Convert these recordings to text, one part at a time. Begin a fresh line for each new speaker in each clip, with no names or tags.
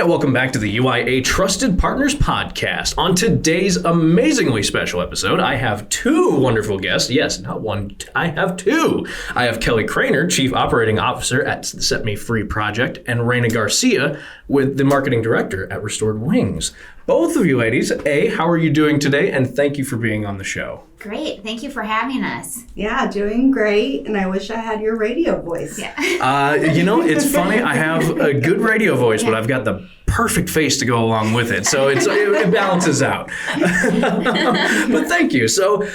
welcome back to the UIA Trusted Partners Podcast. On today's amazingly special episode, I have two wonderful guests. Yes, not one, I have two. I have Kelly Craner, Chief Operating Officer at the Set Me Free Project, and Raina Garcia, with the Marketing Director at Restored Wings. Both of you ladies, how are you doing today? And thank you for being on the show.
Great. Thank you for having us.
Yeah, doing great. And I wish I had your radio voice.
Yeah.
It's funny. I have a good radio voice, but I've got the perfect face to go along with it. So it balances out. But thank you. So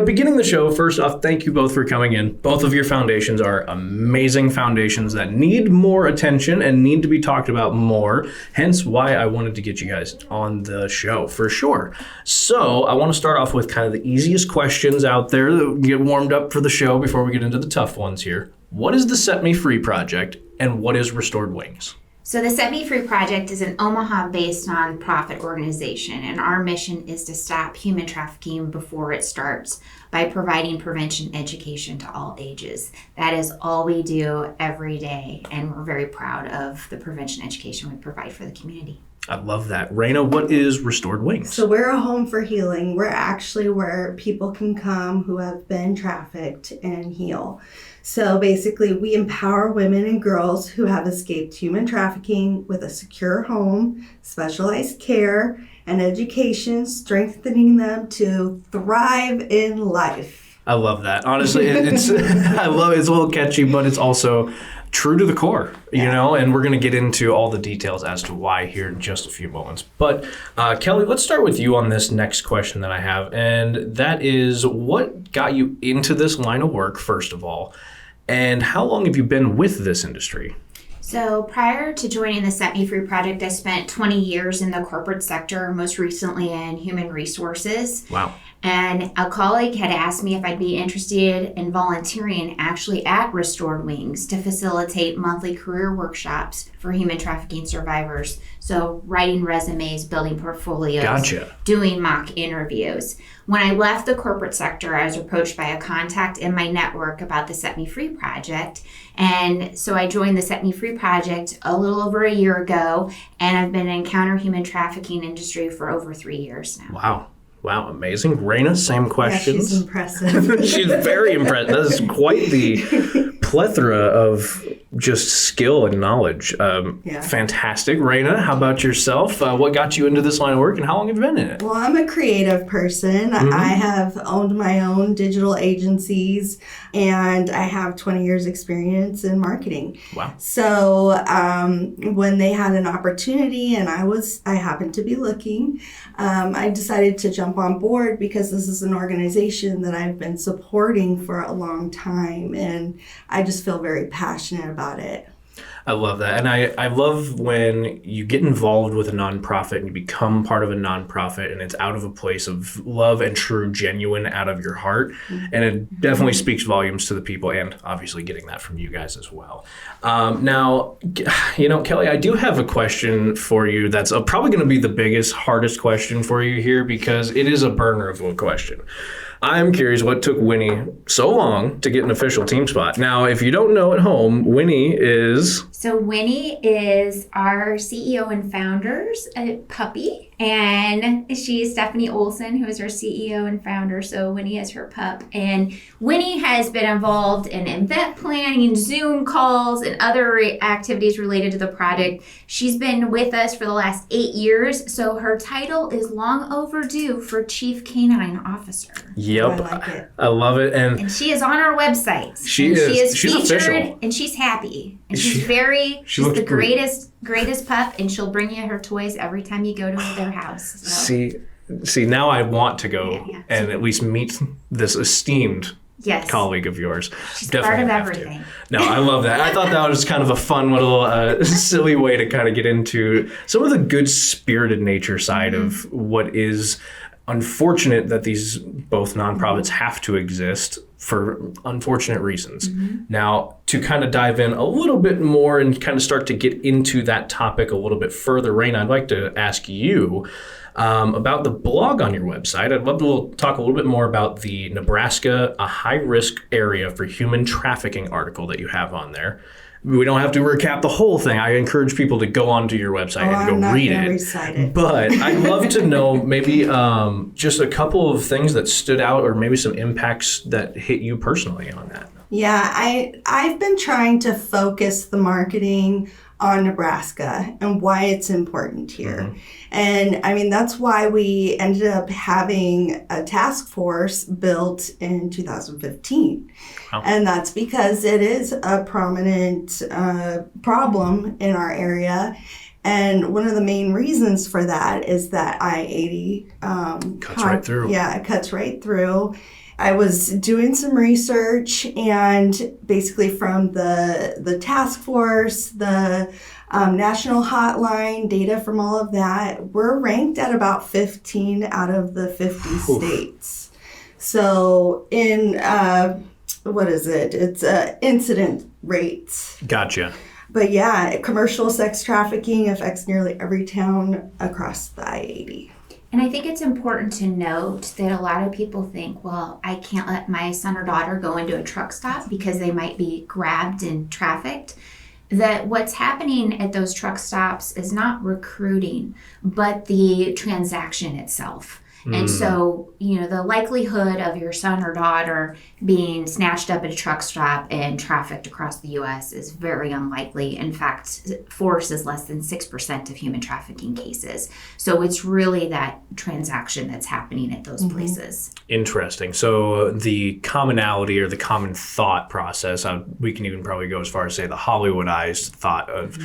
beginning the show, first off, thank you both for coming in. Both of your foundations are amazing foundations that need more attention and need to be talked about more. Hence why I wanted to get you guys on the show for sure. So I want to start off with kind of the easiest questions out there that get warmed up for the show before we get into the tough ones here. What is the Set Me Free Project and what is Restored Wings?
So the Set Me Free Project is an Omaha-based nonprofit organization, and our mission is to stop human trafficking before it starts by providing prevention education to all ages. That is all we do every day, and we're very proud of the prevention education we provide for the community.
I love that. Raina, what is Restored Wings?
So we're a home for healing. We're actually where people can come who have been trafficked and heal. So basically, we empower women and girls who have escaped human trafficking with a secure home, specialized care, and education, strengthening them to thrive in life.
I love that. Honestly, I love it. It's a little catchy, but it's also true to the core, you know, and we're going to get into all the details as to why here in just a few moments. But Kelly, let's start with you on this next question that I have, and that is, what got you into this line of work, first of all, and how long have you been with this industry?
So prior to joining the Set Me Free Project, I spent 20 years in the corporate sector, most recently in human resources.
Wow.
And a colleague had asked me if I'd be interested in volunteering actually at Restored Wings to facilitate monthly career workshops for human trafficking survivors. So writing resumes, building portfolios,
Gotcha.
Doing mock interviews. When I left the corporate sector, I was approached by a contact in my network about the Set Me Free Project. And so I joined the Set Me Free Project a little over a year ago, and I've been in counter human trafficking industry for over 3 years now.
Wow, amazing. Raina, same questions.
Yeah, she's impressive.
She's very impressive. That is quite the plethora of just skill and knowledge. Fantastic. Raina, how about yourself? What got you into this line of work and how long have you been in it?
Well, I'm a creative person. Mm-hmm. I have owned my own digital agencies, and I have 20 years experience in marketing.
Wow.
So when they had an opportunity and I happened to be looking, I decided to jump on board because this is an organization that I've been supporting for a long time, and I just feel very passionate about it.
I love that. And I love when you get involved with a nonprofit and you become part of a nonprofit and it's out of a place of love and true, genuine, out of your heart. Mm-hmm. And it definitely speaks volumes to the people, and obviously getting that from you guys as well. Now, Kelly, I do have a question for you that's probably going to be the biggest, hardest question for you here because it is a burner of a question. I'm curious what took Winnie so long to get an official team spot. Now, if you don't know at home, Winnie is...
So Winnie is our CEO and founder's puppy, and she's Stephanie Olson, who is our CEO and founder. So Winnie is her pup, and Winnie has been involved in event planning, Zoom calls, and other activities related to the project. She's been with us for the last 8 years, so her title is long overdue for Chief Canine Officer.
Yep,
I like it.
I love it, and
she is on our website.
She is she's
featured,
official,
and she's happy, and she's the greatest pup, and she'll bring you her toys every time you go to their house. So.
See, now I want to go and at least meet this esteemed colleague of yours.
She's
definitely
part of everything.
No, I love that. I thought that was kind of a fun little silly way to kind of get into some of the good spirited nature side of what is unfortunate that these both nonprofits have to exist for unfortunate reasons. Mm-hmm. Now, to kind of dive in a little bit more and kind of start to get into that topic a little bit further, Raina, I'd like to ask you about the blog on your website. I'd love to talk a little bit more about the Nebraska, a high-risk area for human trafficking article that you have on there. We don't have to recap the whole thing. I encourage people to go onto your website and go read it.
Recite it.
But I'd love to know maybe just a couple of things that stood out, or maybe some impacts that hit you personally on that.
Yeah, I've been trying to focus the marketing on Nebraska and why it's important here.
Mm-hmm.
And I mean, that's why we ended up having a task force built in 2015.
Wow.
And that's because it is a prominent problem in our area. And one of the main reasons for that is that I-80
cuts right through.
Yeah, it cuts right through. I was doing some research, and basically from the task force, the national hotline, data from all of that, we're ranked at about 15 out of the 50 states. So in, what is it? It's incident rates.
Gotcha.
But yeah, commercial sex trafficking affects nearly every town across the I-80.
And I think it's important to note that a lot of people think, well, I can't let my son or daughter go into a truck stop because they might be grabbed and trafficked. That what's happening at those truck stops is not recruiting, but the transaction itself. And so, the likelihood of your son or daughter being snatched up at a truck stop and trafficked across the U.S. is very unlikely. In fact, force is less than 6% of human trafficking cases. So it's really that transaction that's happening at those places.
Interesting. So the commonality or the common thought process, we can even probably go as far as say the Hollywoodized thought of,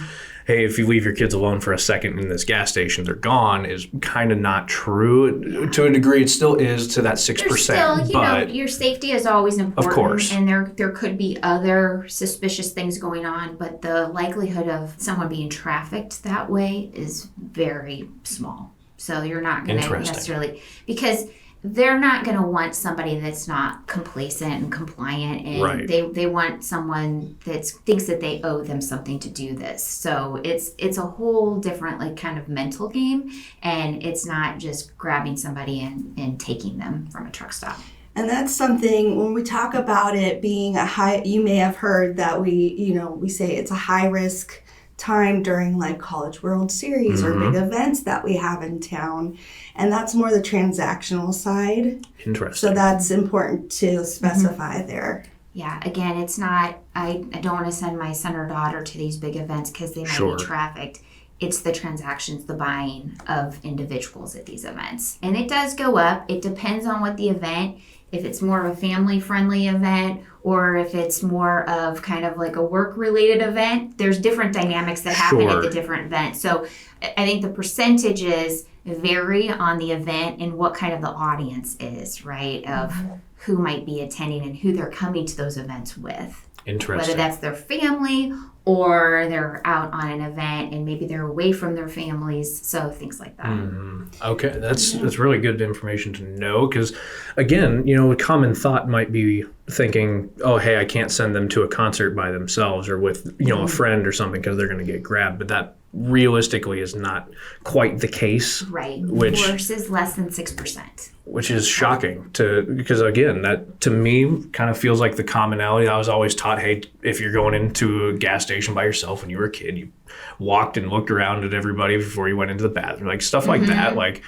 hey, if you leave your kids alone for a second in this gas station, they're gone, is kind of not true. To a degree, it still is to that 6%.
There's still,
but
your safety is always important.
Of course.
And there could be other suspicious things going on, but the likelihood of someone being trafficked that way is very small. So you're not going to necessarily, because they're not going to want somebody that's not complacent and compliant, and
right.
they want someone that thinks that they owe them something to do this. So it's a whole different kind of mental game, and it's not just grabbing somebody and taking them from a truck stop.
And that's something when we talk about it being a high, you may have heard that we say it's a high risk time during like College World Series or big events that we have in town. And that's more the transactional side.
Interesting.
So that's important to specify there.
Yeah, again, it's not, I don't want to send my son or daughter to these big events because they might be trafficked. It's the transactions, the buying of individuals at these events. And it does go up. It depends on what the event, if it's more of a family-friendly event or if it's more of kind of like a work-related event. There's different dynamics that happen at the different events. So I think the percentages vary on the event and what kind of the audience is, right, of who might be attending and who they're coming to those events with.
Interesting.
Whether that's their family or they're out on an event and maybe they're away from their families, so things like that.
Okay, that's really good information to know, because again, a common thought might be thinking, oh, hey, I can't send them to a concert by themselves or with a friend or something because they're going to get grabbed, but that realistically is not quite the case.
Right.
Which
is less than 6%.
Which is shocking because again, that to me kind of feels like the commonality. I was always taught, hey, if you're going into a gas station by yourself when you were a kid, you walked and looked around at everybody before you went into the bathroom, like stuff like that. Like,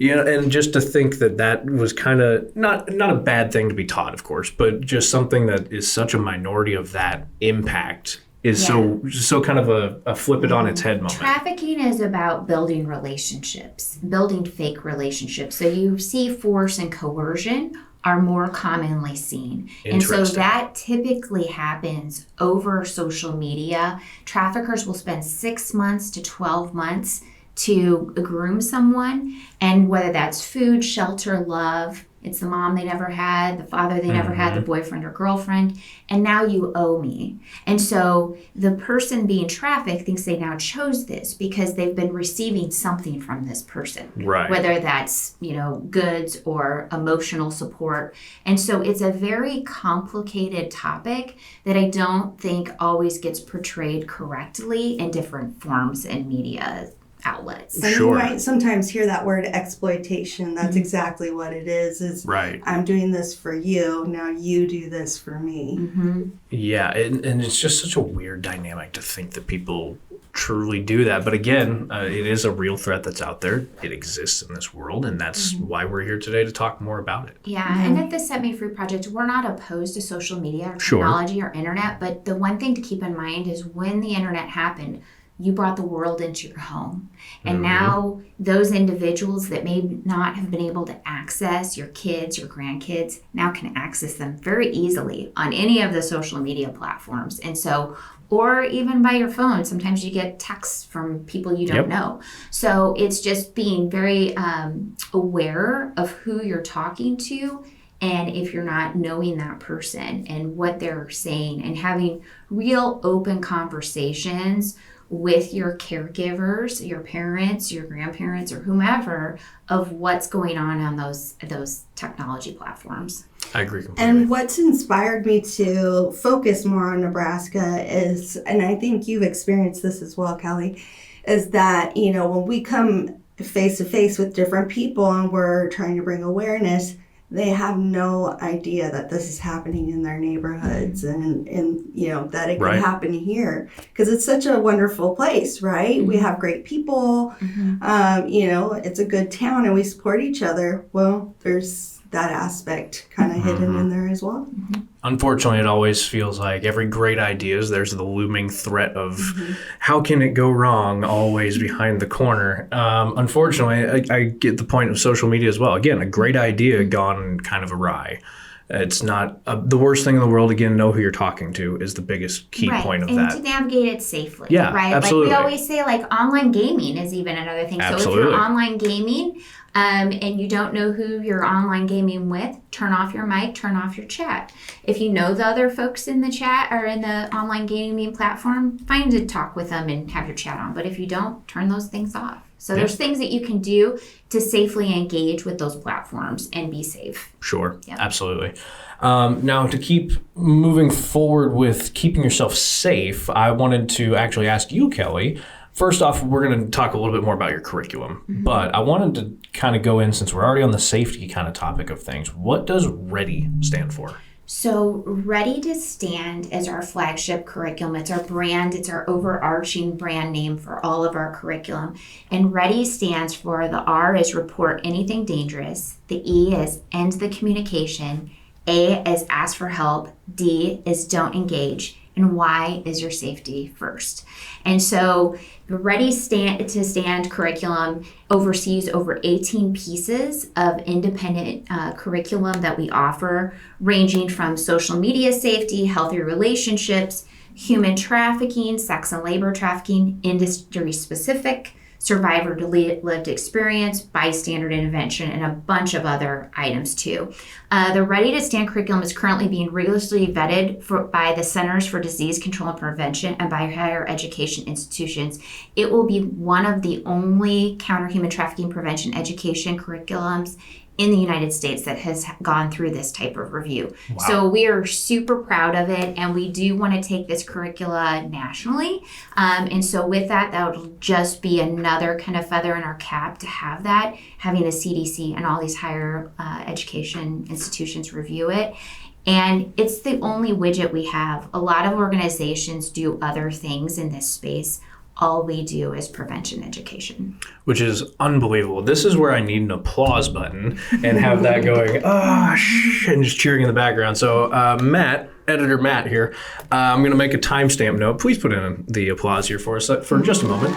and just to think that was kind of not a bad thing to be taught, of course, but just something that is such a minority of that impact is so kind of a flip it on its head moment.
Trafficking is about building relationships, building fake relationships. So you see force and coercion are more commonly seen. And so that typically happens over social media. Traffickers will spend 6 months to 12 months to groom someone, and whether that's food, shelter, love, it's the mom they never had, the father they never had, the boyfriend or girlfriend, and now you owe me. And so the person being trafficked thinks they now chose this because they've been receiving something from this person,
right?
Whether that's, goods or emotional support. And so it's a very complicated topic that I don't think always gets portrayed correctly in different forms and media. outlets.
And
Sure.
you might sometimes hear that word exploitation. That's exactly what it is
Right.
I'm doing this for you, now you do this for me.
Yeah, and it's just such a weird dynamic to think that people truly do that. But again, it is a real threat that's out there. It exists in this world, and that's why we're here today to talk more about it.
Yeah, and at the Set Me Free Project, we're not opposed to social media or
Sure.
technology or internet, but the one thing to keep in mind is when the internet happened, you brought the world into your home. And now those individuals that may not have been able to access your kids, your grandkids, now can access them very easily on any of the social media platforms. And so, or even by your phone, sometimes you get texts from people you don't know. So it's just being very aware of who you're talking to, and if you're not knowing that person and what they're saying, and having real open conversations with your caregivers, your parents, your grandparents, or whomever, of what's going on those technology platforms.
I agree completely.
And what's inspired me to focus more on Nebraska is, and I think you've experienced this as well, Kelly, is that, when we come face to face with different people and we're trying to bring awareness, they have no idea that this is happening in their neighborhoods and that it could happen here, because it's such a wonderful place, right? We have great people, it's a good town and we support each other. Well, there's that aspect kind of hidden in there as well.
Unfortunately, it always feels like every great idea there's the looming threat of how can it go wrong always behind the corner. Unfortunately, I get the point of social media as well. Again, a great idea gone kind of awry. It's not the worst thing in the world. Again, know who you're talking to is the biggest key point of
and
that.
to navigate it safely.
Yeah,
right?
absolutely.
Like we always say, like online gaming is even another thing.
Absolutely.
So if you're online gaming and you don't know who you're online gaming with, turn off your mic, turn off your chat. If you know the other folks in the chat or in the online gaming platform, find to talk with them and have your chat on. But if you don't, turn those things off. So there's things that you can do to safely engage with those platforms and be safe.
Sure, absolutely. Now, to keep moving forward with keeping yourself safe, I wanted to actually ask you, Kelly. First off, we're going to talk a little bit more about your curriculum, but I wanted to kind of go in, since we're already on the safety kind of topic of things. What does READY stand for?
So Ready to Stand is our flagship curriculum. It's our brand. It's our overarching brand name for all of our curriculum. And Ready stands for, the R is report anything dangerous. The E is end the communication. A is ask for help. D is don't engage. And Y is your safety first. And so the Ready to Stand curriculum oversees over 18 pieces of independent curriculum that we offer, ranging from social media safety, healthy relationships, human trafficking, sex and labor trafficking, industry specific, survivor lived experience, bystander intervention, and a bunch of other items too. The Ready to Stand curriculum is currently being rigorously vetted by the Centers for Disease Control and Prevention and by higher education institutions. It will be one of the only counter human trafficking prevention education curriculums in the United States that has gone through this type of review. Wow. So we are super proud of it, and we do want to take this curricula nationally. And so with that, that would just be another kind of feather in our cap to have that, having the CDC and all these higher education institutions review it. And it's the only widget we have. A lot of organizations do other things in this space. All we do is prevention education. Which is unbelievable. This is where I need an applause button and have that going, and just cheering in the background. So Matt, editor Matt here, I'm going to make a timestamp note. Please put in the applause here for us for just a moment.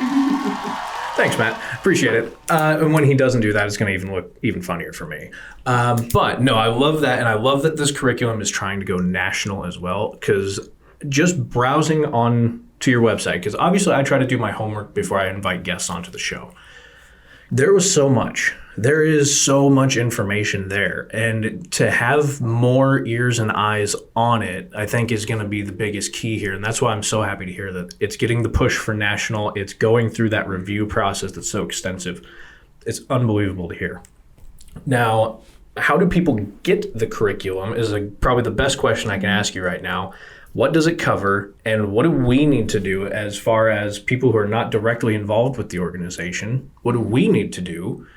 Thanks, Matt. Appreciate it. And when he doesn't do that, it's going to look even funnier for me. But no, I love that. And I love that this curriculum is trying to go national as well, because just browsing on to your website, because obviously I try to do my homework before I invite guests onto the show. There was so much. There is so much information there. And to have more ears and eyes on it, I think is going to be the biggest key here. And that's why I'm so happy to hear that it's getting the push for national. It's going through that review process that's so extensive. It's unbelievable to hear. Now, how do people get the curriculum is probably the best question I can ask you right now.
What does it cover? And what do we need to do as far as people who are not directly involved with the organization? What do we need to do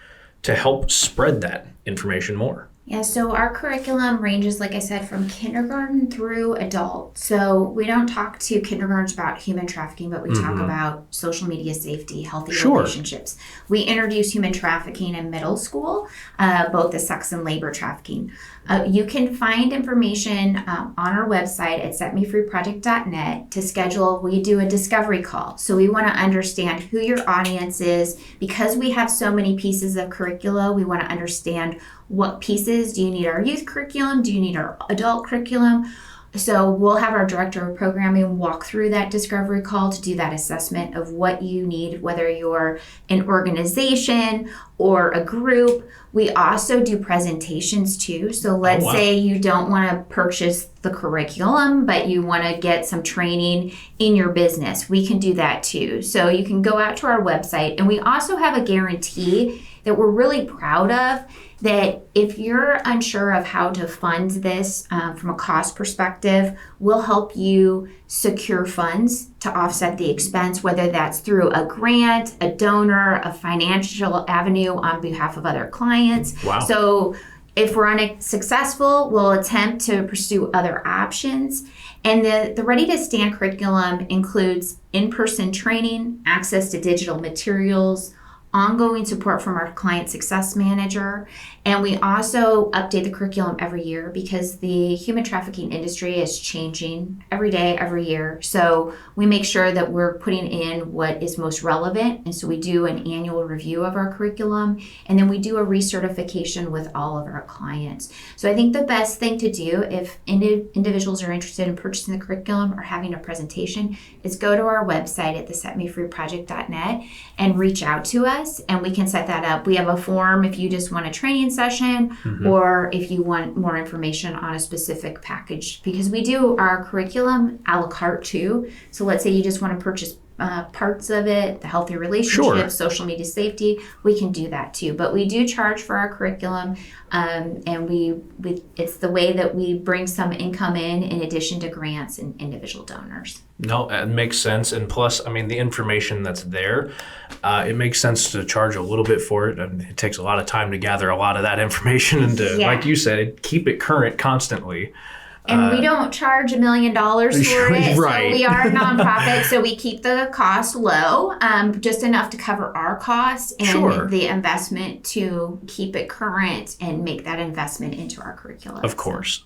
to help spread that information more?
Yeah, so our curriculum ranges, like I said, from kindergarten through adult. So we don't talk to kindergartners about human trafficking, but we talk about social media safety, healthy relationships. We introduce human trafficking in middle school, both the sex and labor trafficking. You can find information on our website at setmefreeproject.net to schedule. We do a discovery call. So we want to understand who your audience is. Because we have so many pieces of curricula, we want to understand what pieces. Do you need our youth curriculum? Do you need our adult curriculum? So we'll have our director of programming walk through that discovery call to do that assessment of what you need, whether you're an organization or a group. We also do presentations too. So let's say you don't want to purchase the curriculum, but you want to get some training in your business. We can do that too. So you can go out to our website, and we also have a guarantee that we're really proud of, that if you're unsure of how to fund this from a cost perspective, we'll help you secure funds to offset the expense, whether that's through a grant, a donor, a financial avenue on behalf of other clients.
Wow.
So if we're unsuccessful, we'll attempt to pursue other options. And the Ready to Stand curriculum includes in-person training, access to digital materials, ongoing support from our client success manager, and we also update the curriculum every year because the human trafficking industry is changing every day, every year. So we make sure that we're putting in what is most relevant, and so we do an annual review of our curriculum, and then we do a recertification with all of our clients. So I think the best thing to do if individuals are interested in purchasing the curriculum or having a presentation is go to our website at thesetmefreeproject.net and reach out to us, and we can set that up. We have a form if you just want a training session or if you want more information on a specific package, because we do our curriculum a la carte too. So let's say you just want to purchase parts of it, the healthy relationships, social media safety, we can do that too. But we do charge for our curriculum, and we it's the way that we bring some income in addition to grants and individual donors.
No, it makes sense. And plus, I mean, the information that's there, it makes sense to charge a little bit for it. I mean, it takes a lot of time to gather a lot of that information and to, like you said, keep it current constantly.
And we don't charge $1 million for it.
Right.
So we are a nonprofit, so we keep the cost low, just enough to cover our costs and the investment to keep it current and make that investment into our curriculum.
Of course.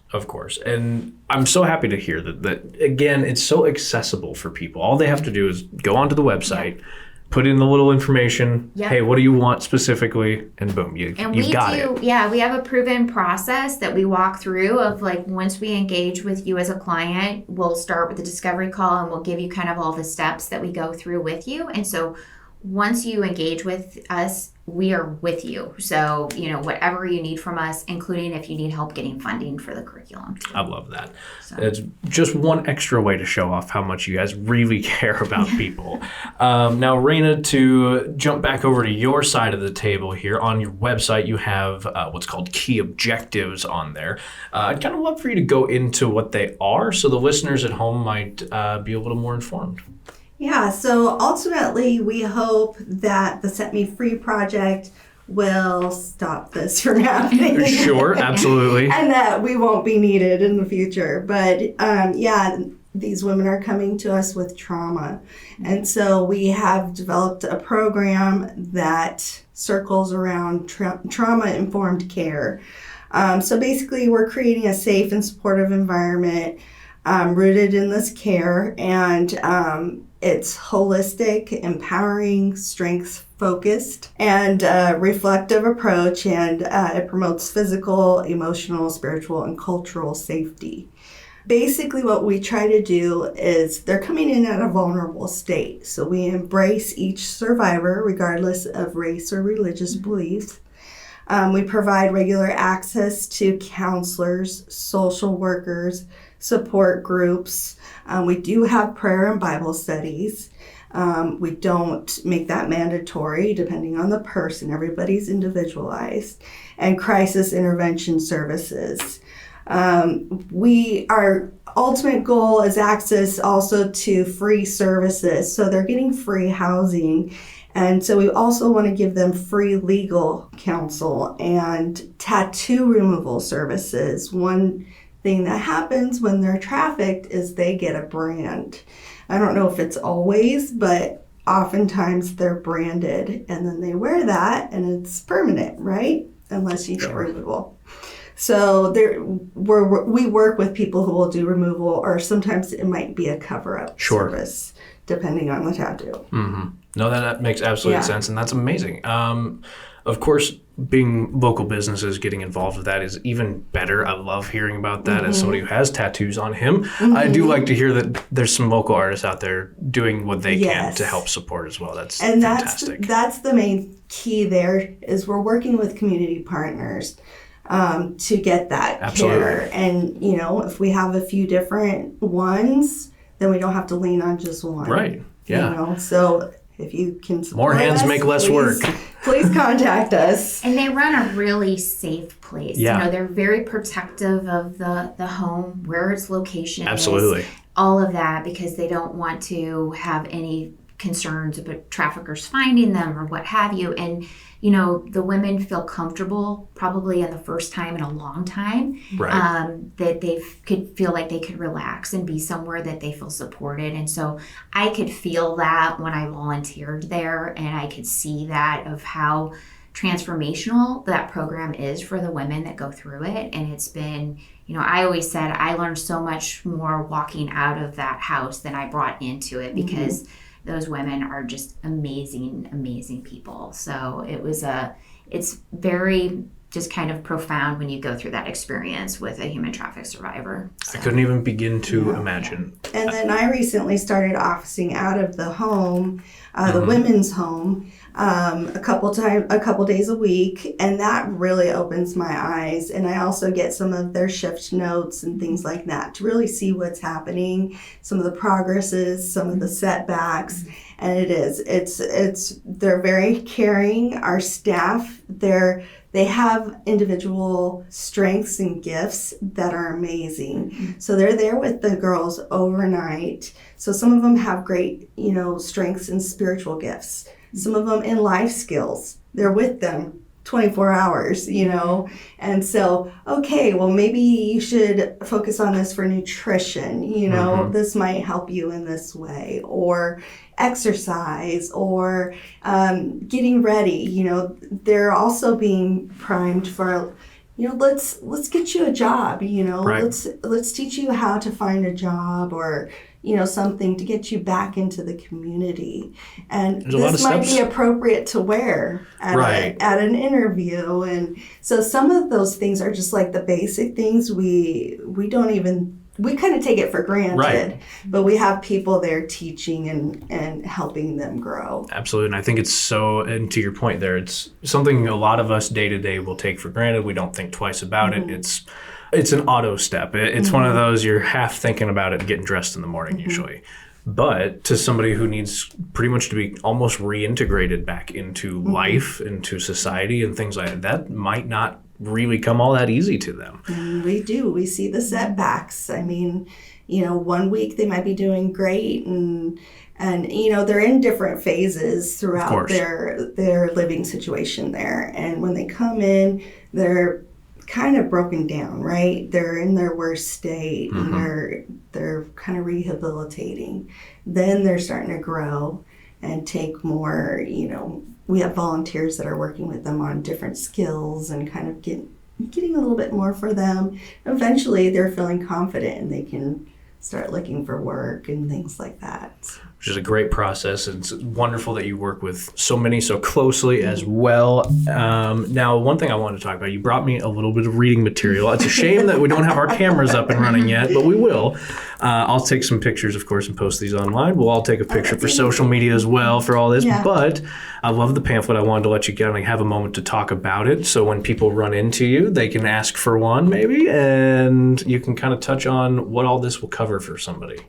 And I'm so happy to hear that again, it's so accessible for people. All they have to do is go onto the website, put in the little information. Hey, what do you want specifically? And boom, you've got it.
Yeah, we have a proven process that we walk through of, like, once we engage with you as a client, we'll start with the discovery call and we'll give you kind of all the steps that we go through with you. And so once you engage with us, we are with you. So, whatever you need from us, including if you need help getting funding for the curriculum too.
I love that. So. It's just one extra way to show off how much you guys really care about people. Now, Raina, to jump back over to your side of the table here, on your website, you have what's called key objectives on there. I'd kind of love for you to go into what they are so the listeners at home might be a little more informed.
Yeah, so ultimately we hope that the Set Me Free project will stop this from happening.
Sure, absolutely.
And that we won't be needed in the future. But these women are coming to us with trauma. And so we have developed a program that circles around trauma-informed care. So basically we're creating a safe and supportive environment rooted in this care, and it's holistic, empowering, strength-focused, and reflective approach, and it promotes physical, emotional, spiritual, and cultural safety. Basically, what we try to do is they're coming in at a vulnerable state, so we embrace each survivor regardless of race or religious beliefs. We provide regular access to counselors, social workers, support groups. We do have prayer and Bible studies. We don't make that mandatory depending on the person. Everybody's individualized. And crisis intervention services. Our ultimate goal is access also to free services. So they're getting free housing. And so we also want to give them free legal counsel and tattoo removal services. One thing that happens when they're trafficked is they get a brand. I don't know if it's always, but oftentimes they're branded and then they wear that and it's permanent, right? Unless you get removal. So we work with people who will do removal, or sometimes it might be a cover-up service, depending on the tattoo.
Mm-hmm. No, that makes absolute sense, and that's amazing. Of course, being local businesses, getting involved with that is even better. I love hearing about that as somebody who has tattoos on him. I do like to hear that there's some local artists out there doing what they can to help support as well. That's fantastic.
That's the main key there, is we're working with community partners to get that care. And, if we have a few different ones, then we don't have to lean on just one.
Right, yeah.
So if you can support
more hands
us,
make less work.
Please contact us.
And they run a really safe place.
Yeah.
They're very protective of the home, where its location
Absolutely.
is, all of that, because they don't want to have any concerns about traffickers finding them or what have you. And the women feel comfortable probably in the first time in a long time, that they could feel like they could relax and be somewhere that they feel supported. And so I could feel that when I volunteered there, and I could see that of how transformational that program is for the women that go through it. And it's been, I always said I learned so much more walking out of that house than I brought into it, because those women are just amazing, amazing people. So it's very just kind of profound when you go through that experience with a human traffic survivor. So.
I couldn't even begin to imagine.
And then I recently started officing out of the home, the women's home, a couple days a week, and that really opens my eyes. And I also get some of their shift notes and things like that to really see what's happening, some of the progresses, some of the setbacks. And they're very caring. Our staff, they have individual strengths and gifts that are amazing. So they're there with the girls overnight. So some of them have great, strengths and spiritual gifts. Some of them in life skills. They're with them 24 hours, And so, okay, well, maybe you should focus on this for nutrition. This might help you in this way. Or exercise, or getting ready. They're also being primed for, let's get you a job.
Right.
Let's teach you how to find a job, or something to get you back into the community. And this might be appropriate to wear at an interview. And so some of those things are just like the basic things we kind of take it for granted, but we have people there teaching and helping them grow.
Absolutely. And I think it's so, and to your point there, it's something a lot of us day to day will take for granted. We don't think twice about it. It's an auto step. It's one of those, you're half thinking about it getting dressed in the morning usually. But to somebody who needs pretty much to be almost reintegrated back into life, into society and things like that might not really come all that easy to them.
And we do. We see the setbacks. I mean, 1 week they might be doing great, and they're in different phases throughout their living situation there. And when they come in, they're kind of broken down, right? They're in their worst state, and they're kind of rehabilitating. Then they're starting to grow and take more, we have volunteers that are working with them on different skills and kind of getting a little bit more for them. Eventually they're feeling confident and they can start looking for work and things like that.
Which is a great process. And it's wonderful that you work with so many so closely as well. Now, one thing I wanted to talk about, you brought me a little bit of reading material. It's a shame that we don't have our cameras up and running yet, but we will. I'll take some pictures, of course, and post these online. We'll all take a picture for social media as well for all this. Yeah. But I love the pamphlet. I wanted to let you get and have a moment to talk about it. So when people run into you, they can ask for one maybe, and you can kind of touch on what all this will cover for somebody.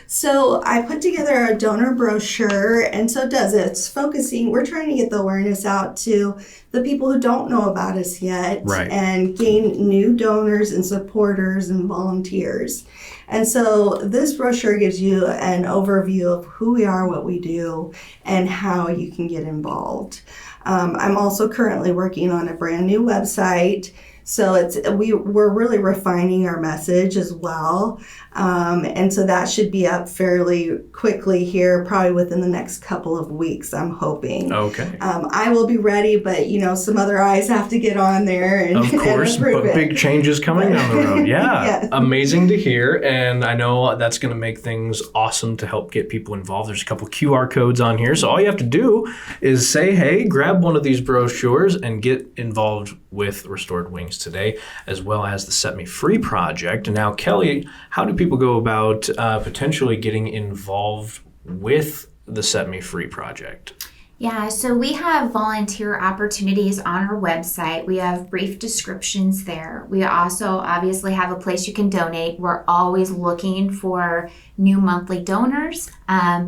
So I put together a donor brochure, and so it does. It's focusing. We're trying to get the awareness out to the people who don't know about us yet,
Right.
and gain new donors and supporters and volunteers. And so this brochure gives you an overview of who we are, what we do, and how you can get involved. I'm also currently working on a brand new website. So we're really refining our message as well. And so that should be up fairly quickly here, probably within the next couple of weeks, I'm hoping.
Okay.
I will be ready, but some other eyes have to get on there and
Of course,
and approve
but
it.
big changes coming down the road. Yeah.
Yes.
Amazing to hear. And I know that's going to make things awesome to help get people involved. There's a couple QR codes on here. So all you have to do is say, hey, grab one of these brochures and get involved with Restored Wings today, as well as the Set Me Free project. And now, Kelly, how do people go about potentially getting involved with the Set Me Free project?
Yeah, so we have volunteer opportunities on our website. We have brief descriptions there. We also obviously have a place you can donate. We're always looking for new monthly donors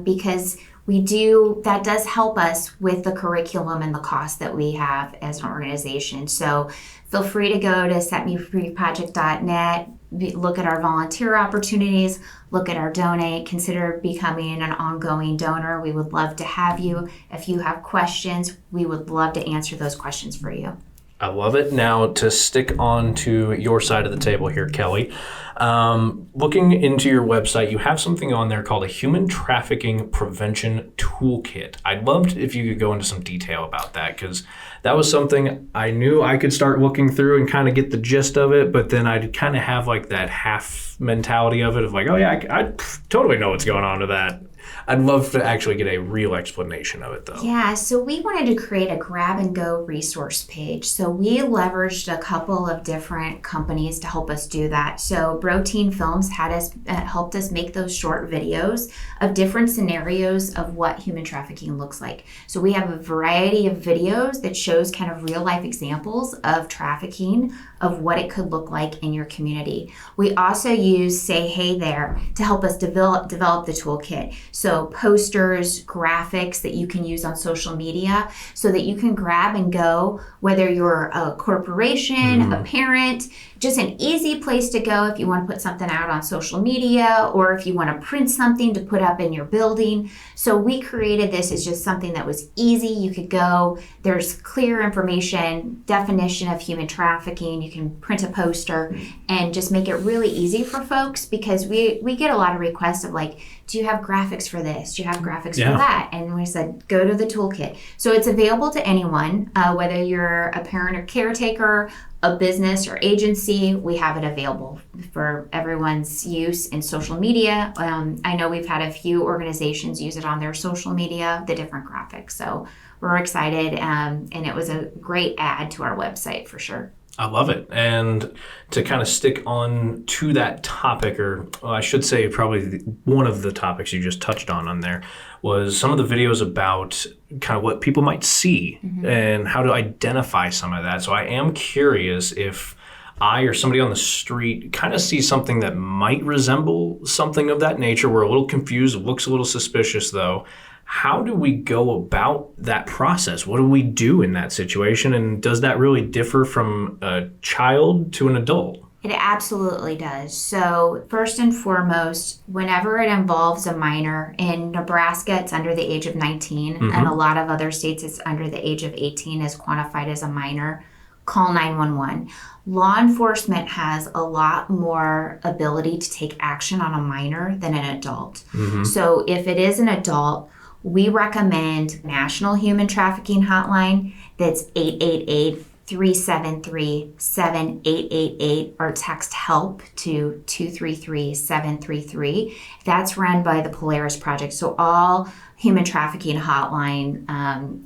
because that does help us with the curriculum and the cost that we have as an organization. So feel free to go to setmefreeproject.net, look at our volunteer opportunities, look at our donate, consider becoming an ongoing donor. We would love to have you. If you have questions, we would love to answer those questions for you.
I love it. Now, to stick on to your side of the table here, Kelly, looking into your website, you have something on there called a Human Trafficking Prevention Toolkit. I'd love if you could go into some detail about that, because that was something I knew I could start looking through and kind of get the gist of it, but then I'd kind of have like that half mentality of it of like, oh yeah, I totally know what's going on to that. I'd love to actually get a real explanation of it, though.
Yeah, so we wanted to create a grab-and-go resource page. So we leveraged a couple of different companies to help us do that. So Protein Films helped us make those short videos of different scenarios of what human trafficking looks like. So we have a variety of videos that shows kind of real-life examples of trafficking, of what it could look like in your community. We also use Say Hey There to help us develop the toolkit. So posters, graphics that you can use on social media so that you can grab and go, whether you're a corporation, a parent, just an easy place to go if you want to put something out on social media or if you want to print something to put up in your building. So we created this as just something that was easy. You could go, there's clear information, definition of human trafficking. You can print a poster and just make it really easy for folks, because we get a lot of requests of like, do you have graphics for this? Do you have graphics for that? And we said, go to the toolkit. So it's available to anyone, whether you're a parent or caretaker, a business or agency. We have it available for everyone's use in social media. I know we've had a few organizations use it on their social media, the different graphics. So we're excited, and it was a great add to our website for sure.
I love it. And to kind of stick on to that topic, or I should say probably one of the topics you just touched on there, was some of the videos about kind of what people might see and how to identify some of that. So I am curious if I or somebody on the street kind of sees something that might resemble something of that nature. We're a little confused. It looks a little suspicious, though. How do we go about that process? What do we do in that situation? And does that really differ from a child to an adult?
It absolutely does. So first and foremost, whenever it involves a minor, in Nebraska, it's under the age of 19, and a lot of other states, it's under the age of 18 is quantified as a minor, call 911. Law enforcement has a lot more ability to take action on a minor than an adult. So if it is an adult, we recommend National Human Trafficking Hotline. That's 888-373-7888, or text HELP to 233-733. That's run by the Polaris Project. So all human trafficking hotline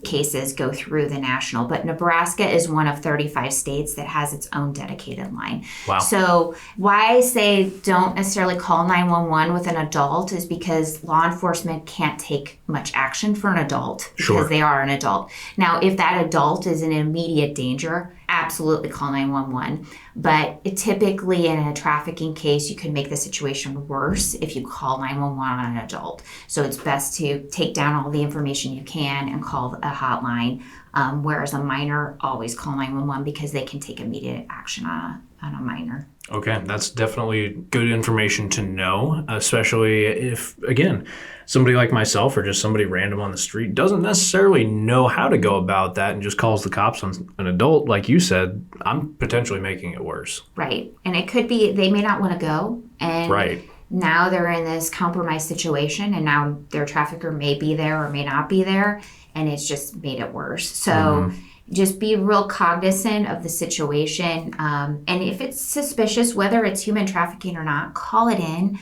cases go through the national, but Nebraska is one of 35 states that has its own dedicated line.
Wow.
So why I say don't necessarily call 911 with an adult is because law enforcement can't take much action for an adult because they are an adult. Now, if that adult is in immediate danger, absolutely call 911. But typically in a trafficking case, you can make the situation worse if you call 911 on an adult. So it's best to take down all the information you can and call a hotline. Whereas a minor, always call 911 because they can take immediate action on a minor.
Okay, that's definitely good information to know, especially if, again, somebody like myself or just somebody random on the street doesn't necessarily know how to go about that and just calls the cops on an adult. Like you said, I'm potentially making it worse.
Right. And it could be they may not want to go. And
right.
Now they're in this compromised situation, and now their trafficker may be there or may not be there, and it's just made it worse. So just be real cognizant of the situation. And if it's suspicious, whether it's human trafficking or not, call it in.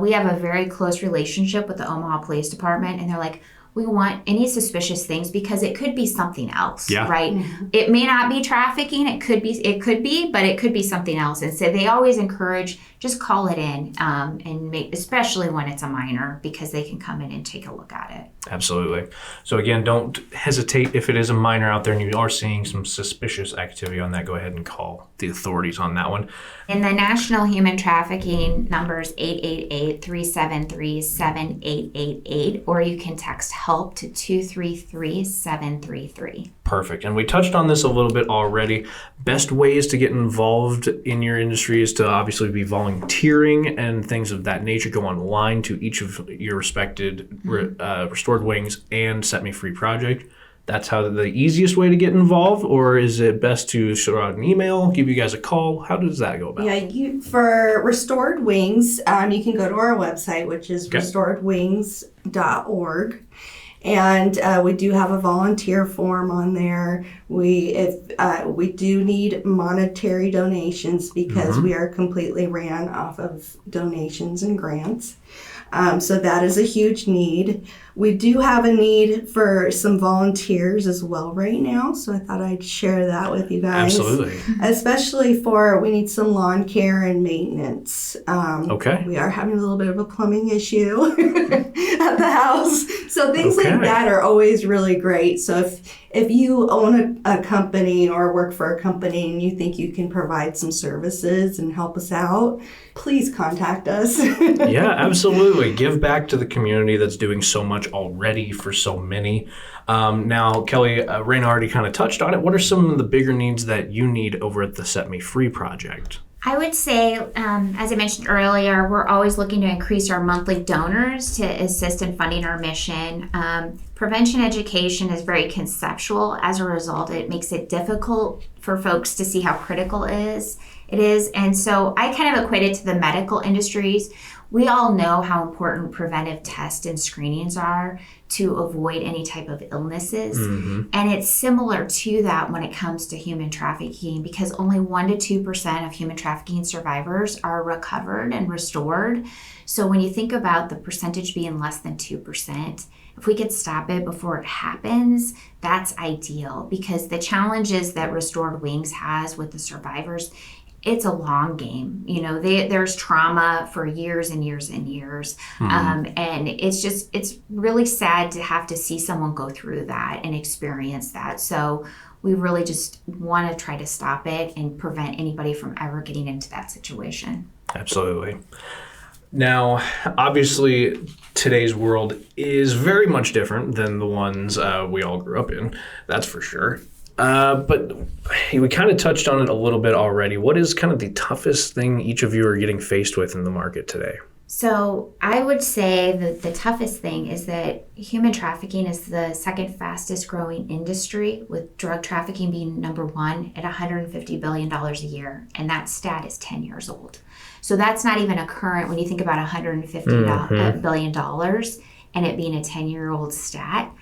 We have a very close relationship with the Omaha Police Department, and they're like, we want any suspicious things because it could be something else, right? Mm-hmm. It may not be trafficking. It could be, but it could be something else. And so they always encourage, just call it in, and especially when it's a minor, because they can come in and take a look at it.
Absolutely. So again, don't hesitate if it is a minor out there and you are seeing some suspicious activity on that. Go ahead and call the authorities on that one.
And the national human trafficking number is 888-373-7888, or you can text HELP to 233-733.
Perfect. And we touched on this a little bit already. Best ways to get involved in your industry is to obviously be volunteering and things of that nature. Go online to each of your respected Restored Wings and Set Me Free project. That's how the easiest way to get involved, or is it best to shoot out an email, give you guys a call? How does that go about?
Yeah, for Restored Wings, you can go to our website, which is restoredwings.org. And we do have a volunteer form on there. We do need monetary donations because we are completely ran off of donations and grants. So that is a huge need. We do have a need for some volunteers as well right now, so I thought I'd share that with you guys.
Absolutely.
Especially we need some lawn care and maintenance. We are having a little bit of a plumbing issue at the house. So things like that are always really great. So if you own a company or work for a company and you think you can provide some services and help us out, please contact us.
Yeah, absolutely. Give back to the community that's doing so much already for so many. Now, Kelly, Raina already kind of touched on it. What are some of the bigger needs that you need over at the Set Me Free project?
I would say, as I mentioned earlier, we're always looking to increase our monthly donors to assist in funding our mission. Prevention education is very conceptual. As a result, it makes it difficult for folks to see how critical it is. And so I kind of equate it to the medical industries. We all know how important preventive tests and screenings are to avoid any type of illnesses. And it's similar to that when it comes to human trafficking, because only 1% to 2% of human trafficking survivors are recovered and restored. So when you think about the percentage being less than 2%, if we could stop it before it happens, that's ideal, because the challenges that Restored Wings has with the survivors, it's a long game. You know, there's trauma for years and years and years. And it's really sad to have to see someone go through that and experience that. So we really just want to try to stop it and prevent anybody from ever getting into that situation.
Absolutely. Now, obviously, today's world is very much different than the ones we all grew up in. That's for sure. But we kind of touched on it a little bit already. What is kind of the toughest thing each of you are getting faced with in the market today?
So I would say that the toughest thing is that human trafficking is the second fastest growing industry, with drug trafficking being number one at $150 billion a year. And that stat is 10 years old. So that's not even a current, when you think about $150 billion and it being a 10-year-old stat.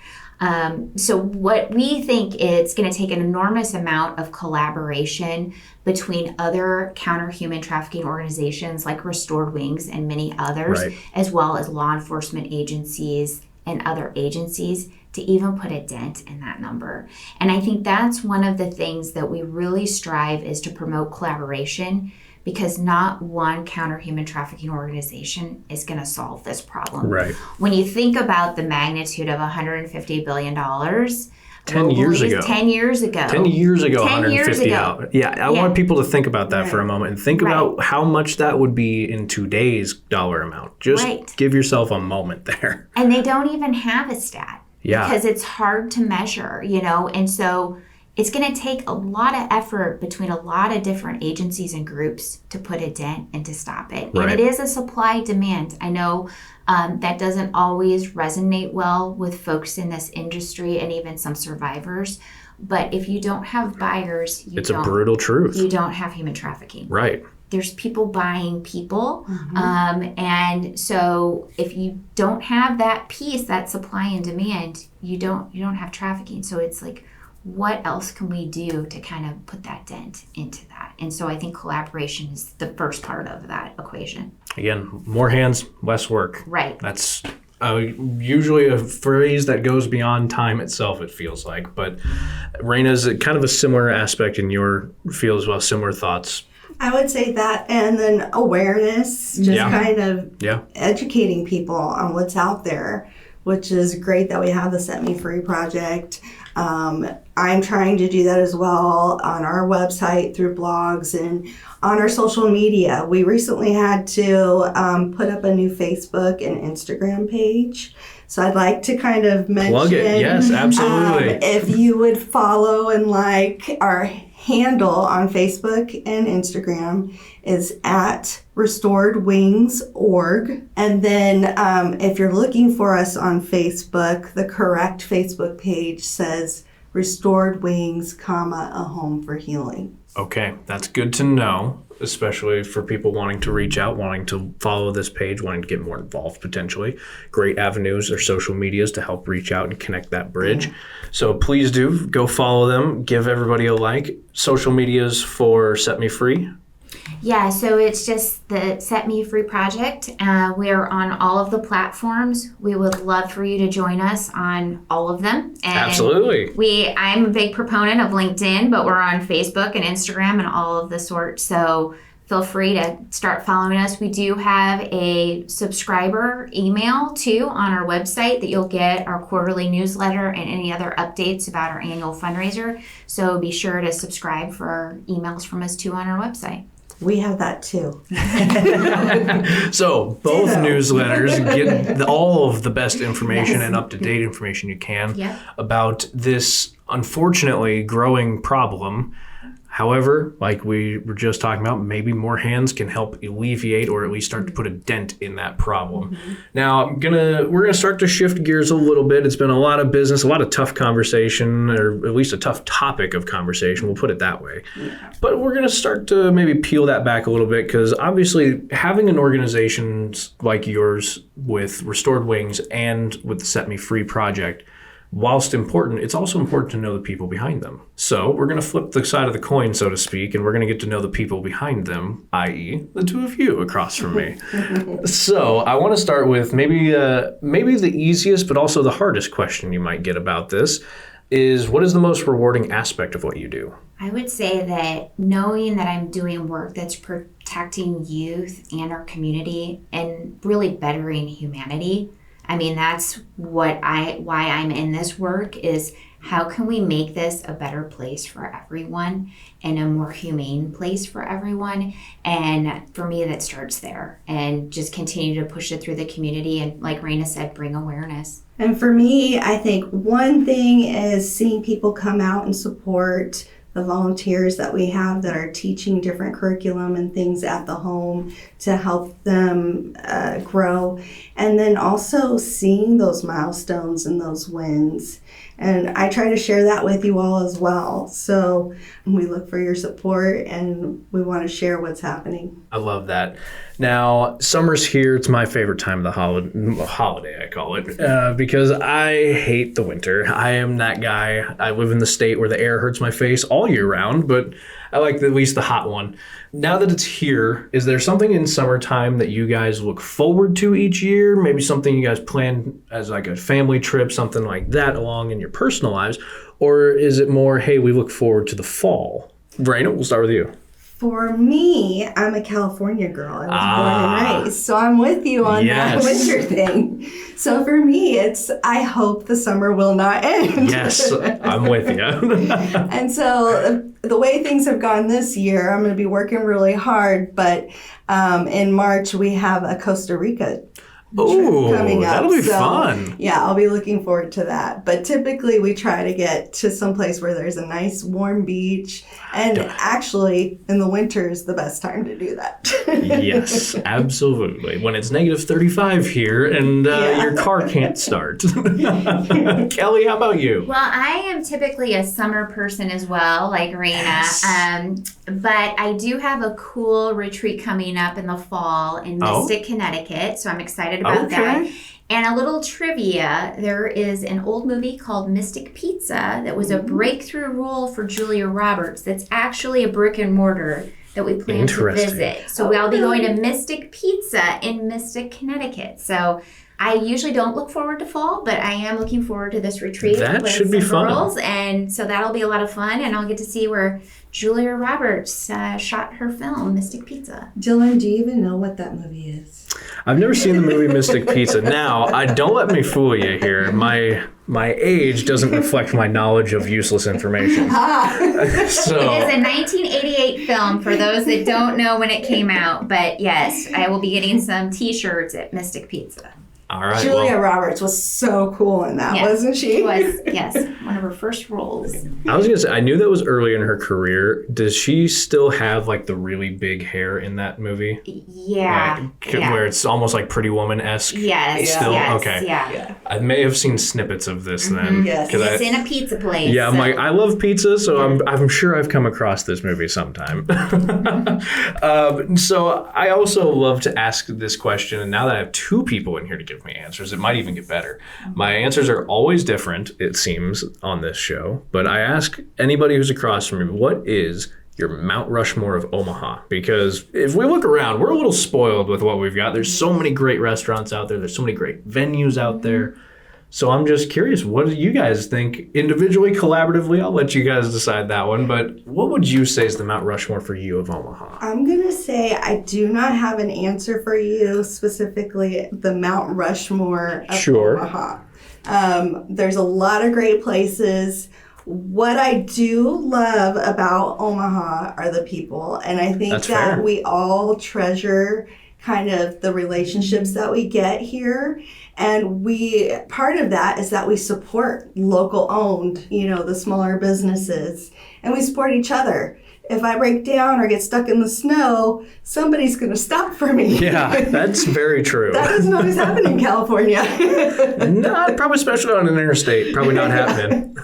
So what we think, it's going to take an enormous amount of collaboration between other counter-human trafficking organizations like Restored Wings and many others, as well as law enforcement agencies and other agencies, to even put a dent in that number. And I think that's one of the things that we really strive, is to promote collaboration, because not one counter-human trafficking organization is going to solve this problem. When you think about the magnitude of $150 billion,
10 years ago.
10 years ago.
10 years ago,
10 years
150
ago.
out. Yeah, I want people to think about that for a moment and think about how much that would be in today's dollar amount. Just give yourself a moment there.
And they don't even have a stat.
Yeah.
Because it's hard to measure, and so it's going to take a lot of effort between a lot of different agencies and groups to put a dent and to stop it.
Right.
And it is a supply demand. I know that doesn't always resonate well with folks in this industry and even some survivors. But if you don't have buyers,
it's a brutal truth.
You don't have human trafficking.
Right.
There's people buying people. And so if you don't have that piece, that supply and demand, you don't have trafficking. So it's like, what else can we do to kind of put that dent into that? And so I think collaboration is the first part of that equation. Again,
more hands, less work.
Right.
That's usually a phrase that goes beyond time itself, it feels like. But Raina, is it kind of a similar aspect in your field as well, similar thoughts?
I would say that, and then awareness, just kind of educating people on what's out there, which is great that we have the Set Me Free project. I'm trying to do that as well on our website, through blogs, and on our social media. We recently had to put up a new Facebook and Instagram page. So I'd like to kind of mention,
plug it. Yes, absolutely.
If you would follow and like our handle on Facebook and Instagram is at restoredwings.org. And then if you're looking for us on Facebook, the correct Facebook page says Restored Wings, a home for healing.
Okay, that's good to know, especially for people wanting to reach out, wanting to follow this page, wanting to get more involved potentially. Great avenues or social medias to help reach out and connect that bridge. So please do go follow them, give everybody a like. Social medias for Set Me Free.
Yeah, so it's just the Set Me Free project. We are on all of the platforms. We would love for you to join us on all of them. And
absolutely.
I'm a big proponent of LinkedIn, but we're on Facebook and Instagram and all of the sorts. So feel free to start following us. We do have a subscriber email too on our website that you'll get our quarterly newsletter and any other updates about our annual fundraiser. So be sure to subscribe for emails from us too on our website.
We have that too.
So both newsletters get all of the best information and up-to-date information you can about this unfortunately growing problem. However, like we were just talking about, maybe more hands can help alleviate or at least start to put a dent in that problem. Now, we're gonna start to shift gears a little bit. It's been a lot of business, a lot of tough conversation, or at least a tough topic of conversation. We'll put it that way. But we're gonna start to maybe peel that back a little bit, because obviously having an organization like yours with Restored Wings and with the Set Me Free project, whilst important, it's also important to know the people behind them. So we're going to flip the side of the coin, so to speak, and we're going to get to know the people behind them, i.e. the two of you across from me. So I want to start with maybe the easiest but also the hardest question you might get about this is, what is the most rewarding aspect of what you do?
I would say that knowing that I'm doing work that's protecting youth and our community and really bettering humanity. I mean, that's why I'm in this work, is how can we make this a better place for everyone and a more humane place for everyone? And for me, that starts there, and just continue to push it through the community. And like Raina said, bring awareness.
And for me, I think one thing is seeing people come out and support the volunteers that we have that are teaching different curriculum and things at the home to help them grow. And then also seeing those milestones and those wins. And I try to share that with you all as well. So we look for your support and we want to share what's happening.
I love that. Now, summer's here. It's my favorite time of the holiday, I call it, because I hate the winter. I am that guy. I live in the state where the air hurts my face all year round, but I like at least the hot one. Now that it's here, is there something in summertime that you guys look forward to each year? Maybe something you guys plan as like a family trip, something like that along in your personal lives? Or is it more, hey, we look forward to the fall? Raina, we'll start with you.
For me, I'm a California girl. I was born and raised. So I'm with you on that winter thing. So for me, I hope the summer will not end.
Yes, I'm with you.
And so the way things have gone this year, I'm going to be working really hard. But in March, we have a Costa Rica trip coming up.
That'll be fun.
Yeah, I'll be looking forward to that. But typically we try to get to some place where there's a nice warm beach. And actually, in the winter is the best time to do that.
Yes, absolutely. When it's negative 35 here and your car can't start. Kelly, how about you?
Well, I am typically a summer person as well, like Raina. Yes. But I do have a cool retreat coming up in the fall in Mystic, Connecticut. So I'm excited about that. And a little trivia, there is an old movie called Mystic Pizza that was a breakthrough role for Julia Roberts that's actually a brick and mortar that we plan to visit. So I'll be going to Mystic Pizza in Mystic, Connecticut. So I usually don't look forward to fall, but I am looking forward to this retreat.
That should be fun.
Girls, and so that'll be a lot of fun, and I'll get to see where Julia Roberts shot her film, Mystic Pizza.
Dylan, do you even know what that movie is?
I've never seen the movie Mystic Pizza. Now, don't let me fool you here. My age doesn't reflect my knowledge of useless information.
It is a 1988 film for those that don't know when it came out. But yes, I will be getting some T-shirts at Mystic Pizza.
All right.
Julia Roberts was so cool in that, wasn't she?
She was, yes, one of her first roles.
I was going to say, I knew that was early in her career. Does she still have like the really big hair in that movie?
Yeah.
Where it's almost like Pretty Woman-esque?
Yes.
Still?
Yes,
okay.
Yeah.
I may have seen snippets of this then.
Yes.
It's in a pizza place.
Yeah, I'm like, I love pizza, so I'm sure I've come across this movie sometime. So I also love to ask this question, and now that I have two people in here to give me answers, it might even get better. My answers are always different, it seems, on this show, but I ask anybody who's across from me, what is your Mount Rushmore of Omaha? Because if we look around, we're a little spoiled with what we've got. There's so many great restaurants out there. There's so many great venues out there. So I'm just curious, what do you guys think individually, collaboratively? I'll let you guys decide that one. But what would you say is the Mount Rushmore for you of Omaha?
I'm going to say I do not have an answer for you, specifically the Mount Rushmore of Omaha. There's a lot of great places. What I do love about Omaha are the people. And I think that we all treasure kind of the relationships that we get here. And part of that is that we support local owned, the smaller businesses, and we support each other. If I break down or get stuck in the snow, somebody's going to stop for me.
Yeah, that's very true.
That doesn't always happen in California.
No, probably especially on an interstate. Probably not happening.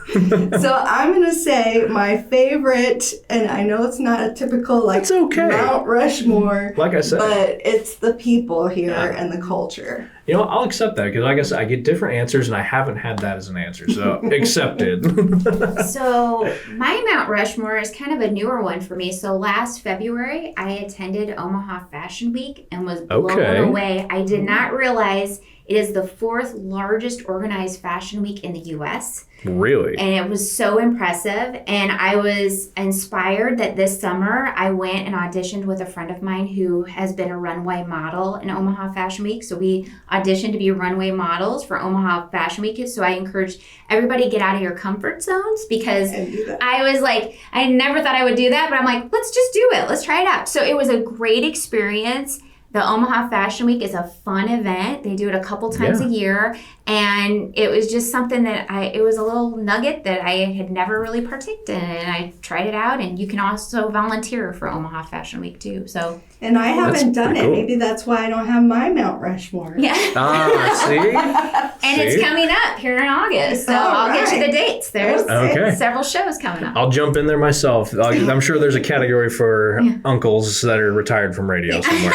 So I'm going to say my favorite, and I know it's not a typical Mount Rushmore.
Like I said.
But it's the people here and the culture.
I'll accept that because I guess I get different answers and I haven't had that as an answer. So accepted.
So my Mount Rushmore is kind of a newer one for me. So last February, I attended Omaha Fashion Week and was blown away. I did not realize it is the 4th largest organized fashion week in the U.S.
Really?
And it was so impressive. And I was inspired that this summer I went and auditioned with a friend of mine who has been a runway model in Omaha Fashion Week. So we auditioned to be runway models for Omaha Fashion Week. So I encourage everybody to get out of your comfort zones because I was like, I never thought I would do that. But I'm like, let's just do it. Let's try it out. So it was a great experience. The Omaha Fashion Week is a fun event. They do it a couple times a year. And it was just something that it was a little nugget that I had never really partaken in. And I tried it out. And you can also volunteer for Omaha Fashion Week too. So.
And I haven't done it. Cool. Maybe that's why I don't have my Mount Rushmore.
Yeah.
See?
And it's coming up here in August. So I'll get you the dates. There's several shows coming up.
I'll jump in there myself. I'm sure there's a category for uncles that are retired from radio somewhere.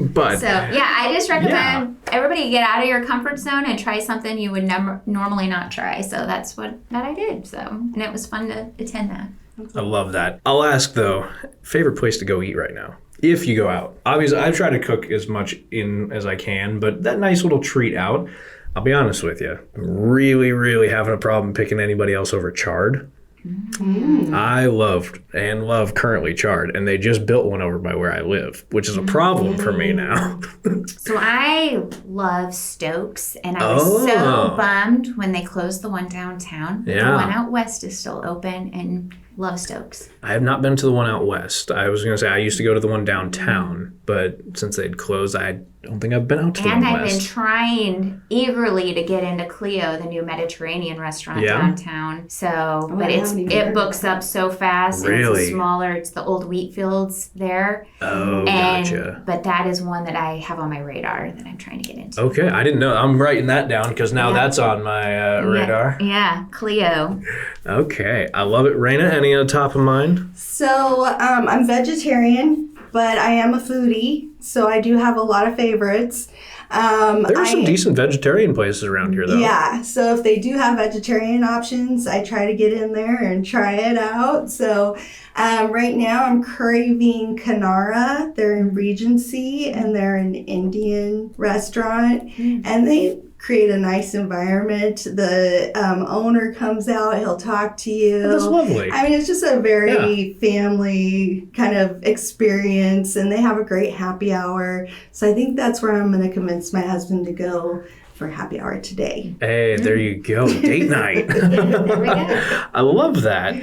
But
so I just recommend everybody get out of your comfort zone and try something you would normally not try. So that's what I did. So and it was fun to attend that.
I love that. I'll ask though, favorite place to go eat right now? If you go out. Obviously, I try to cook as much in as I can, but that nice little treat out, I'll be honest with you, I'm really, really having a problem picking anybody else over Chard. I loved and love currently charred, and they just built one over by where I live, which is a problem for me now.
So I love Stokes, and I was so bummed when they closed the one downtown.
Yeah.
The one out west is still open, and love Stokes.
I have not been to the one out west. I was going to say I used to go to the one downtown, but since they'd closed, I don't think I've been out to the one
And I've
west.
been trying eagerly to get into Cleo, the new Mediterranean restaurant downtown. So, but it books up so fast.
Really?
And it's smaller. It's the old wheat fields there.
Oh, gotcha.
But that is one that I have on my radar that I'm trying to get into.
Okay, I didn't know. I'm writing that down because now that's on my radar.
Yeah, Cleo.
Okay, I love it. Raina, any on top of mind?
So I'm vegetarian, but I am a foodie, so I do have a lot of favorites.
There are some decent vegetarian places around here, though.
Yeah, so if they do have vegetarian options, I try to get in there and try it out. So right now I'm craving Kanara. They're in Regency, and they're an Indian restaurant, and they create a nice environment. The owner comes out, he'll talk to you.
That's lovely.
I mean, it's just a very family kind of experience, and they have a great happy hour. So I think that's where I'm going to convince my husband to go for happy hour today.
Hey, there you go. Date night.
There we go.
I love that.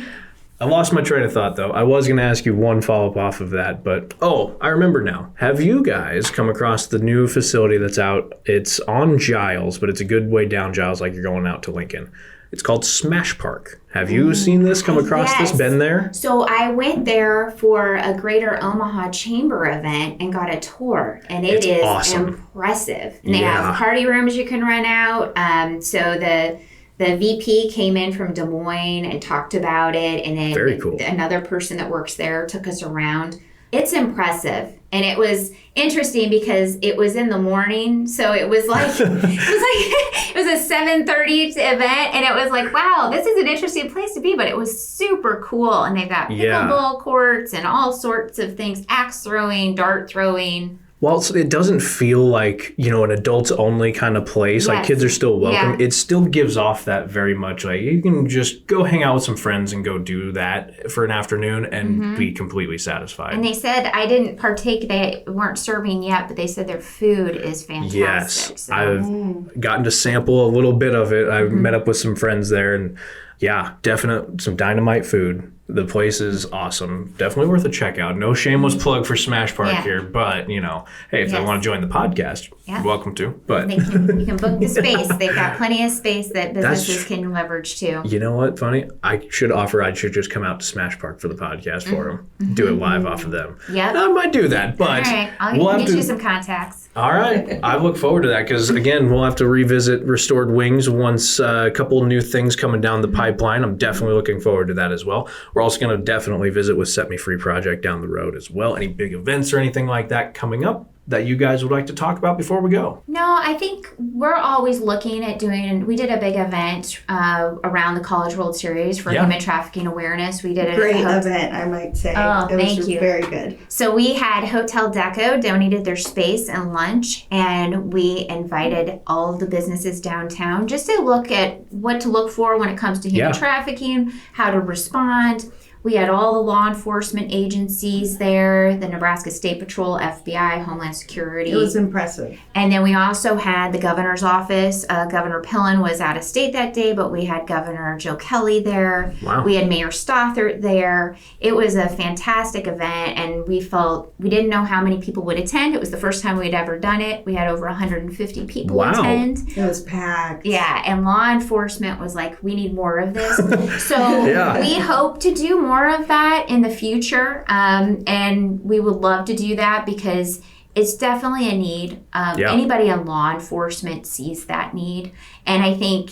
I lost my train of thought, though. I was going to ask you one follow-up off of that, but I remember now. Have you guys come across the new facility that's out? It's on Giles, but it's a good way down Giles, like you're going out to Lincoln. It's called Smash Park. Have you seen this, come across this, been there?
So I went there for a Greater Omaha Chamber event and got a tour, and it's awesome. Impressive. And they have party rooms you can rent out. So the VP came in from Des Moines and talked about it, and then
very cool.
Another person that works there took us around. It's impressive, and it was interesting because it was in the morning, so it was like it was a 7:30 event, and it was like, wow, this is an interesting place to be, but it was super cool, and they've got pickleball courts and all sorts of things, axe throwing, dart throwing.
Well, it doesn't feel like, an adults only kind of place. Like kids are still welcome. Yeah. It still gives off that very much like you can just go hang out with some friends and go do that for an afternoon and be completely satisfied.
And they said, I didn't partake, they weren't serving yet, but they said their food is fantastic.
Yes,
so.
I've gotten to sample a little bit of it. I've met up with some friends there, and definite some dynamite food. The place is awesome. Definitely worth a check out. No shameless plug for Smash Park here, but, hey, if they want to join the podcast, you're welcome to. But
you can book the space. They've got plenty of space that businesses can leverage too.
You know what? Funny? I should just come out to Smash Park for the podcast for them. Do it live off of them.
Yep.
I might do that, but
all right. I'll get you some contacts.
All right. I look forward to that because, again, we'll have to revisit Restored Wings once a couple new things coming down the pipeline. I'm definitely looking forward to that as well. We're also going to definitely visit with Set Me Free Project down the road as well. Any big events or anything like that coming up that you guys would like to talk about before we go?
No, I think we're always looking at we did a big event around the College World Series for human trafficking awareness. We did a
great event, I might say.
Thank you.
Very good.
So we had Hotel Deco donated their space and lunch, and we invited all of the businesses downtown just to look at what to look for when it comes to human trafficking, how to respond. We had all the law enforcement agencies there, the Nebraska State Patrol, FBI, Homeland Security.
It was impressive.
And then we also had the governor's office. Governor Pillen was out of state that day, but we had Governor Joe Kelly there.
Wow.
We had Mayor Stothert there. It was a fantastic event, and we didn't know how many people would attend. It was the first time we'd ever done it. We had over 150 people attend.
It was packed.
Yeah, and law enforcement was like, we need more of this. So we hope to do more of that in the future, and we would love to do that because it's definitely a need. Anybody in law enforcement sees that need, and I think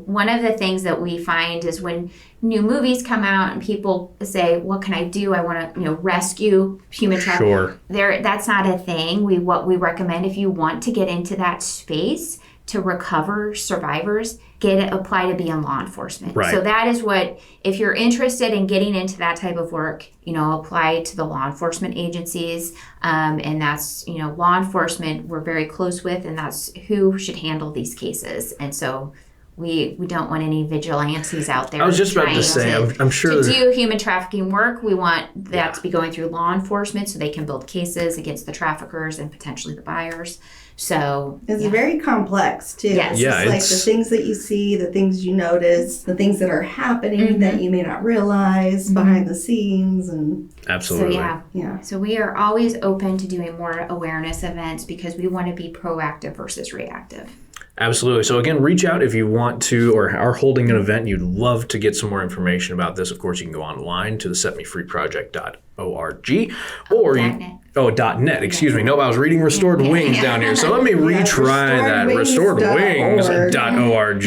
one of the things that we find is when new movies come out and people say, what can I do? I want to rescue human trafficking.
Sure.
That's not a thing. What we recommend, if you want to get into that space to recover survivors, apply to be in law enforcement.
Right.
So that is what, if you're interested in getting into that type of work, apply to the law enforcement agencies. And that's, law enforcement we're very close with, and that's who should handle these cases. And so We don't want any vigilantes out there.
I was just about to say, I'm sure.
To do human trafficking work, we want that to be going through law enforcement so they can build cases against the traffickers and potentially the buyers. So
it's very complex too.
Yes.
It's
yeah,
just like the things that you see, the things you notice, the things that are happening that you may not realize behind the scenes, and
absolutely.
So So we are always open to doing more awareness events because we want to be proactive versus reactive.
Absolutely. So again, reach out if you want to or are holding an event. You'd love to get some more information about this. Of course, you can go online to the setmefreeproject.org or .net. Excuse me. No, I was reading Restored Wings down here. So let me retry that. Restoredwings.org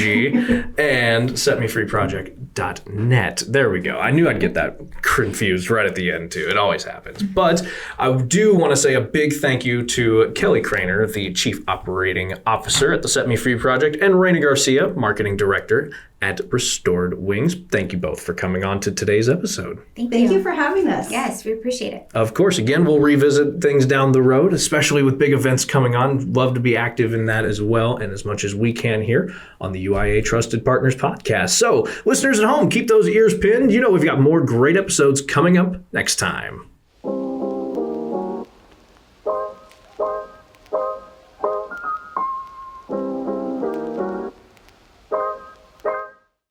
and setmefreeproject.net. There we go. I knew I'd get that confused right at the end too. It always happens. But I do want to say a big thank you to Kelly Craner, the Chief Operating Officer at the Set Me Free Project, and Raina Garcia, Marketing Director at Restored Wings. Thank you both for coming on to today's episode.
Thank
you for having us.
Yes, we appreciate it.
Of course, again, we'll revisit things down the road, especially with big events coming on. Love to be active in that as well, and as much as we can here on the UIA Trusted Partners podcast. So, listeners at home, keep those ears pinned. You know we've got more great episodes coming up next time.